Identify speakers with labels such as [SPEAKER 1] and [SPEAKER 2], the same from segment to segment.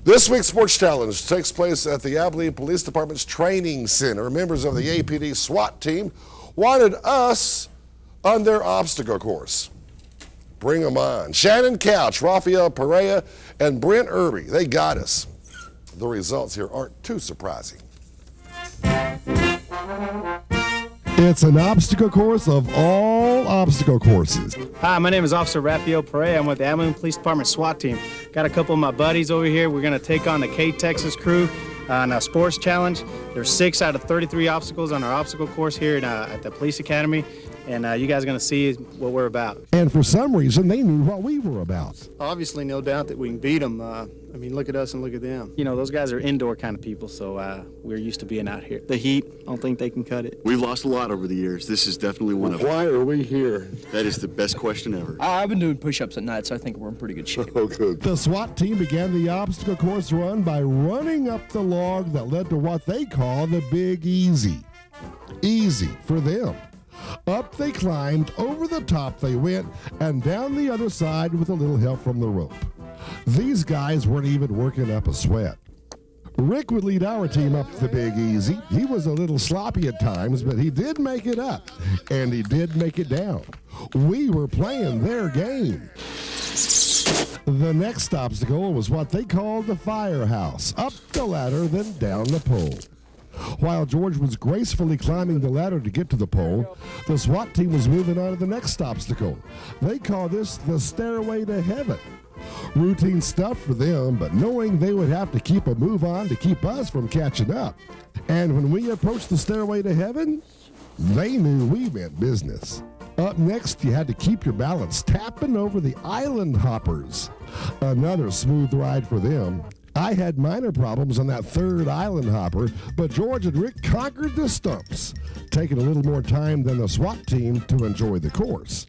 [SPEAKER 1] This week's Sports Challenge takes place at the Abilene Police Department's Training Center. Members of the APD SWAT team wanted us on their obstacle course. Bring them on. Shannon Couch, Rafael Perea, and Brent Irby, they got us. The results here aren't too surprising.
[SPEAKER 2] It's an obstacle course of all obstacle courses.
[SPEAKER 3] Hi, my name is Officer Rafael Perea. I'm with the Abilene Police Department SWAT team. Got a couple of my buddies over here. We're going to take on the KTXS crew on a sports challenge. There's 6 out of 33 obstacles on our obstacle course here at the Police Academy. And you guys are going to see what we're about.
[SPEAKER 2] And for some reason, they knew what we were about.
[SPEAKER 3] Obviously, no doubt that we can beat them. I mean, look at us and look at them. You know, those guys are indoor kind of people, so we're used to being out here. The heat, I don't think they can cut it.
[SPEAKER 4] We've lost a lot over the years. This is definitely one of them.
[SPEAKER 1] Why are we here?
[SPEAKER 4] That is the best question ever.
[SPEAKER 5] I've been doing push-ups at night, so I think we're in pretty good shape.
[SPEAKER 1] Oh, good.
[SPEAKER 2] The SWAT team began the obstacle course run by running up the log that led to what they call the Big Easy. Easy for them. Up they climbed, over the top they went, and down the other side with a little help from the rope. These guys weren't even working up a sweat. Rick would lead our team up the Big Easy. He was a little sloppy at times, but he did make it up, and he did make it down. We were playing their game. The next obstacle was what they called the firehouse. Up the ladder, then down the pole. While George was gracefully climbing the ladder to get to the pole, the SWAT team was moving on to the next obstacle. They call this the stairway to heaven. Routine stuff for them, but knowing they would have to keep a move on to keep us from catching up. And when we approached the stairway to heaven, they knew we meant business. Up next, you had to keep your balance tapping over the island hoppers. Another smooth ride for them. I had minor problems on that third island hopper, but George and Rick conquered the stumps, taking a little more time than the SWAT team to enjoy the course.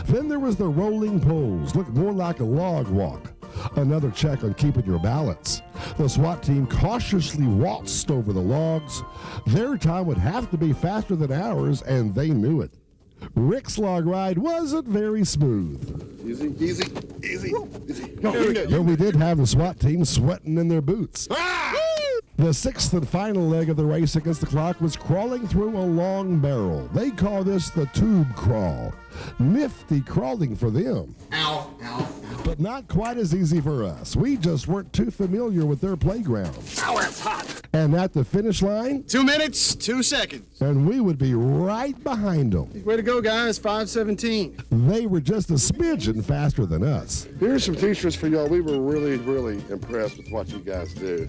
[SPEAKER 2] Then there was the rolling poles, looked more like a log walk. Another check on keeping your balance. The SWAT team cautiously waltzed over the logs. Their time would have to be faster than ours, and they knew it. Rick's log ride wasn't very smooth.
[SPEAKER 1] Easy, easy, easy, easy.
[SPEAKER 2] But we did have the SWAT team sweating in their boots.
[SPEAKER 1] Ah!
[SPEAKER 2] The sixth and final leg of the race against the clock was crawling through a long barrel. They call this the tube crawl. Nifty crawling for them.
[SPEAKER 1] Ow, ow.
[SPEAKER 2] But not quite as easy for us. We just weren't too familiar with their playground.
[SPEAKER 1] Ow, it's hot.
[SPEAKER 2] And at the finish line,
[SPEAKER 4] 2 minutes, 2 seconds.
[SPEAKER 2] and we would be right behind them.
[SPEAKER 3] Way to go, guys. 5:17.
[SPEAKER 2] They were just a smidgen faster than us.
[SPEAKER 1] Here's some t-shirts for y'all. We were really, really impressed with what you guys do.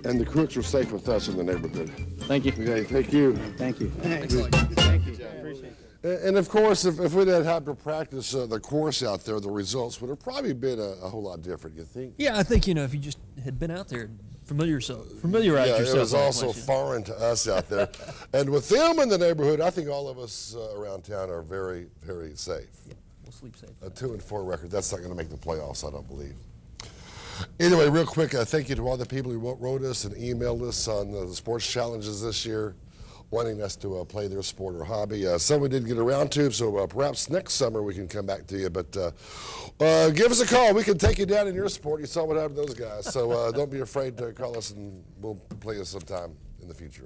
[SPEAKER 1] And the crooks are safe with us in the neighborhood.
[SPEAKER 3] Thank you.
[SPEAKER 1] Okay, thank you.
[SPEAKER 3] Thank you. Thank you. Appreciate it.
[SPEAKER 1] And of course, if we didn't have to practice the course out there, the results would have probably been a whole lot different, you think?
[SPEAKER 5] Yeah, I think, if you just had been out there, familiarize
[SPEAKER 1] Yeah,
[SPEAKER 5] yourself.
[SPEAKER 1] it was
[SPEAKER 5] with
[SPEAKER 1] also
[SPEAKER 5] it.
[SPEAKER 1] foreign to us out there. And with them in the neighborhood, I think all of us around town are very, very safe.
[SPEAKER 5] Yeah, we'll sleep safe.
[SPEAKER 1] A 2-4 record, that's not going to make the playoffs, I don't believe. Anyway, real quick, thank you to all the people who wrote us and emailed us on the sports challenges this year, wanting us to play their sport or hobby. Some we didn't get around to, so perhaps next summer we can come back to you. But give us a call. We can take you down in your sport. You saw what happened to those guys. So don't be afraid to call us, and we'll play you sometime in the future.